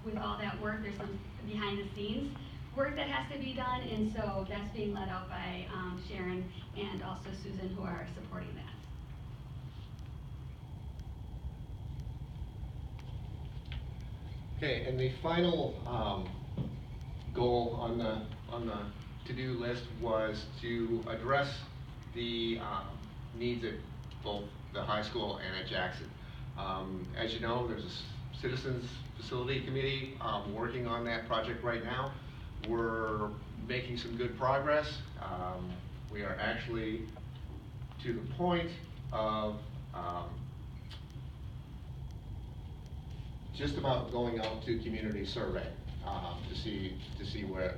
with all that work, there's some behind the scenes work that has to be done, and so that's being led out by Sharon and also Susan, who are supporting that. Okay, and the final goal on the to-do list was to address the needs at both the high school and at Jackson. As you know, there's a Citizens Facility Committee working on that project right now. We're making some good progress. We are actually to the point of just about going out to community survey to see where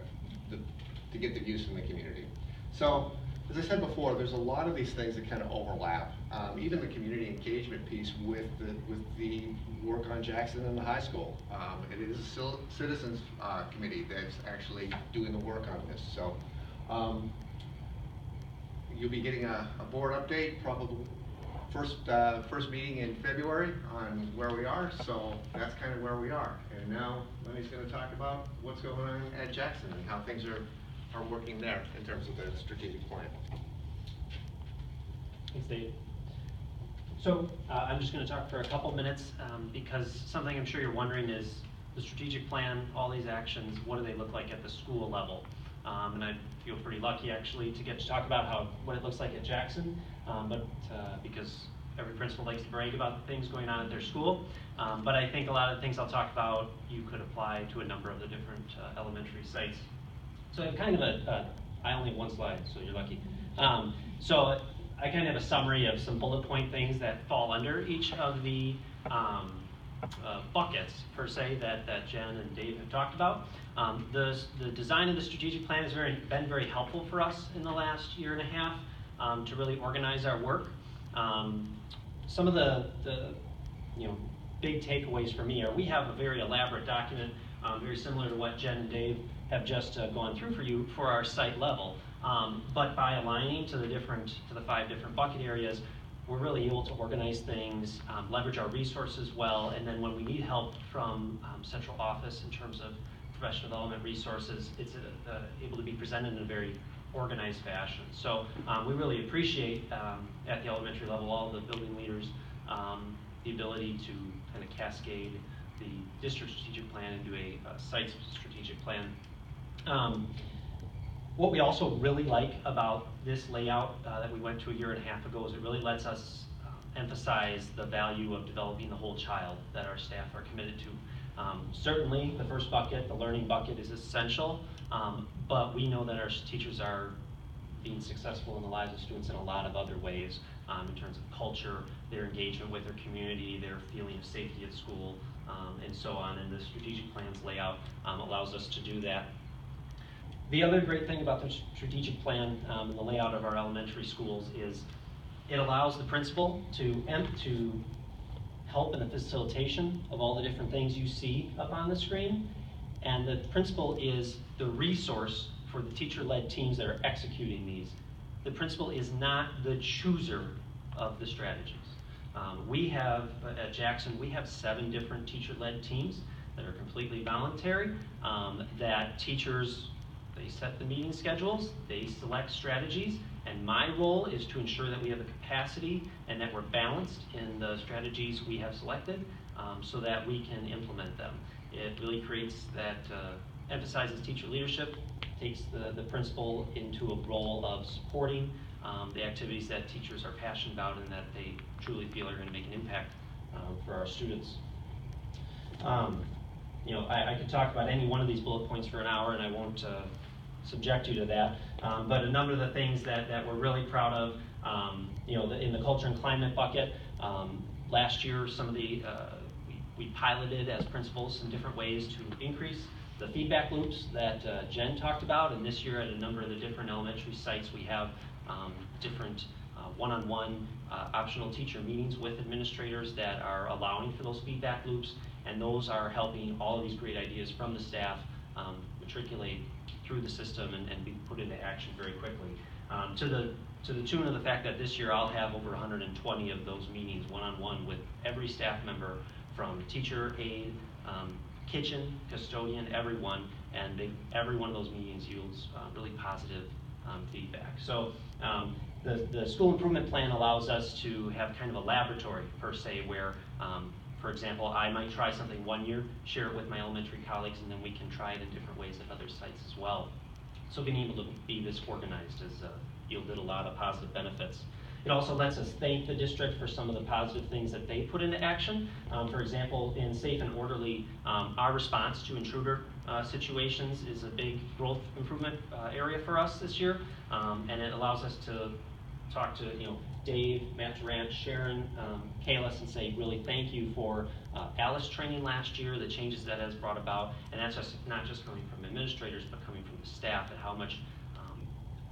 to get the views from the community. So, as I said before, there's a lot of these things that kind of overlap. Even the community engagement piece with the work on Jackson and the high school. It is a citizens committee that's actually doing the work on this. So you'll be getting a board update, probably first meeting in February on where we are. So that's kind of where we are. And now Lenny's going to talk about what's going on at Jackson and how things are working there in terms of the strategic plan. Thanks, Dave. So I'm just going to talk for a couple minutes because something I'm sure you're wondering is the strategic plan, all these actions, what do they look like at the school level? And I feel pretty lucky actually to get to talk about what it looks like at Jackson, because every principal likes to brag about the things going on at their school. But I think a lot of the things I'll talk about you could apply to a number of the different elementary sites. So I have kind of I only have one slide, so you're lucky. So I kind of have a summary of some bullet point things that fall under each of the buckets, per se, that Jen and Dave have talked about. The design of the strategic plan has been very helpful for us in the last year and a half to really organize our work. Some of the big takeaways for me are we have a very elaborate document, very similar to what Jen and Dave have just gone through for you for our site level. But by aligning to the 5 different bucket areas, we're really able to organize things, leverage our resources well, and then when we need help from central office in terms of professional development resources, it's able to be presented in a very organized fashion. So we really appreciate at the elementary level all the building leaders the ability to kind of cascade the district strategic plan into a site strategic plan. What we also really like about this layout that we went to a year and a half ago is it really lets us emphasize the value of developing the whole child that our staff are committed to. Certainly the first bucket, the learning bucket, is essential, but we know that our teachers are being successful in the lives of students in a lot of other ways in terms of culture, their engagement with their community, their feeling of safety at school, and so on. And the strategic plan's layout allows us to do that. The other great thing about the strategic plan and the layout of our elementary schools is it allows the principal to help in the facilitation of all the different things you see up on the screen. And the principal is the resource for the teacher-led teams that are executing these. The principal is not the chooser of the strategies. We have, at Jackson, we have 7 different teacher-led teams that are completely voluntary, that teachers, they set the meeting schedules, they select strategies, and my role is to ensure that we have the capacity and that we're balanced in the strategies we have selected so that we can implement them. It really creates that, emphasizes teacher leadership, takes the principal into a role of supporting the activities that teachers are passionate about and that they truly feel are going to make an impact for our students. I could talk about any one of these bullet points for an hour, and I won't subject you to that. But a number of the things that we're really proud of, in the culture and climate bucket, last year some of the we piloted as principals some different ways to increase the feedback loops that Jen talked about, and this year at a number of the different elementary sites we have different one-on-one optional teacher meetings with administrators that are allowing for those feedback loops, and those are helping all of these great ideas from the staff matriculate through the system and be put into action very quickly. To the tune of the fact that this year I'll have over 120 of those meetings one-on-one with every staff member, from teacher, aide, kitchen, custodian, everyone, and every one of those meetings yields really positive feedback. So the school improvement plan allows us to have kind of a laboratory per se where, for example, I might try something one year, share it with my elementary colleagues, and then we can try it in different ways at other sites as well. So being able to be this organized has yielded a lot of positive benefits. It also lets us thank the district for some of the positive things that they put into action. For example, in Safe and Orderly, our response to intruder situations is a big growth improvement area for us this year, and it allows us to talk to Dave, Matt Durant, Sharon, Kalis, and say really thank you for Alice training last year, the changes that has brought about, and that's just not just coming from administrators, but coming from the staff, and how much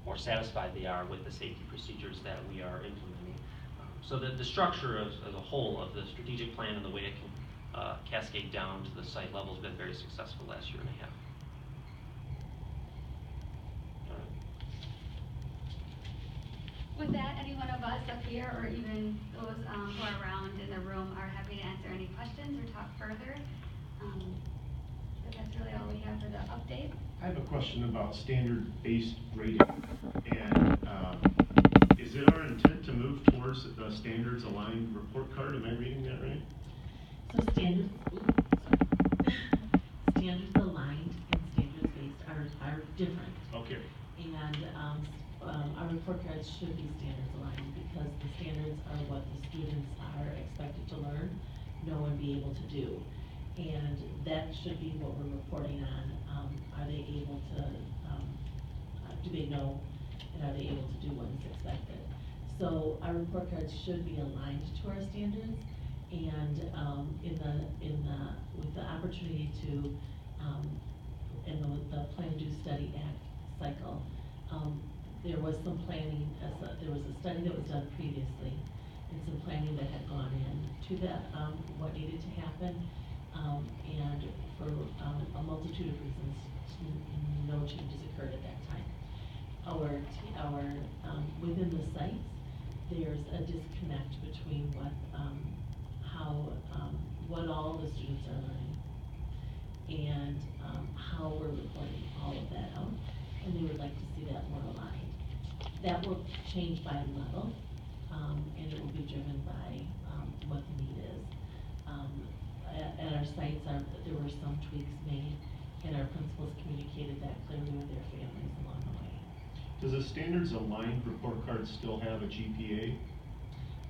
more satisfied they are with the safety procedures that we are implementing. So the structure as a whole of the strategic plan and the way it can cascade down to the site level has been very successful last year and a half. With that, any one of us up here, or even those who are around in the room, are happy to answer any questions or talk further. But that's really all we have for the update. I have a question about standard-based grading. And is it our intent to move towards the standards-aligned report card? Am I reading that right? So standards aligned and standards based are different. Okay. And our report cards should be standards aligned because the standards are what the students are expected to learn, know, and be able to do. And that should be what we're reporting on. Are they able to, do they know, and are they able to do what is expected? So our report cards should be aligned to our standards, and with the opportunity to, the Plan, Do, Study, Act cycle, there was some planning, there was a study that was done previously, and some planning that had gone in to that, what needed to happen, and for a multitude of reasons, no changes occurred at that time. Within the sites, there's a disconnect between what all the students are learning and how we're reporting all of that out, and they would like to see that more aligned. That will change by level, and it will be driven by what the need is. At our sites, there were some tweaks made, and our principals communicated that clearly with their families along the way. Does a standards-aligned report card still have a GPA?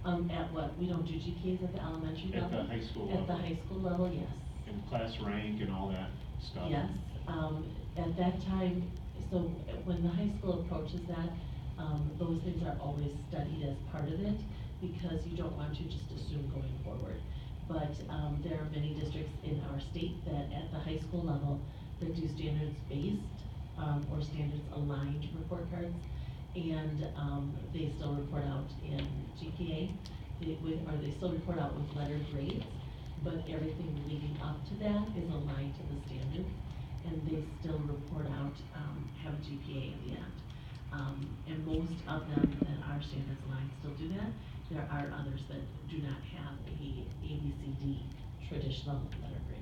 At what? We don't do GPAs at the elementary level? At the high school level? At the high school level, yes. And class rank and all that stuff? Yes. At that time, so when the high school approaches that, those things are always studied as part of it because you don't want to just assume going forward. But there are many districts in our state that at the high school level that do standards-based or standards-aligned report cards, and they still report out in GPA, or they still report out with lettered grades, but everything leading up to that is aligned to the standards, and they still report out, have a GPA at the end. And most of them that are standards aligned still do that. There are others that do not have a ABCD traditional letter grade.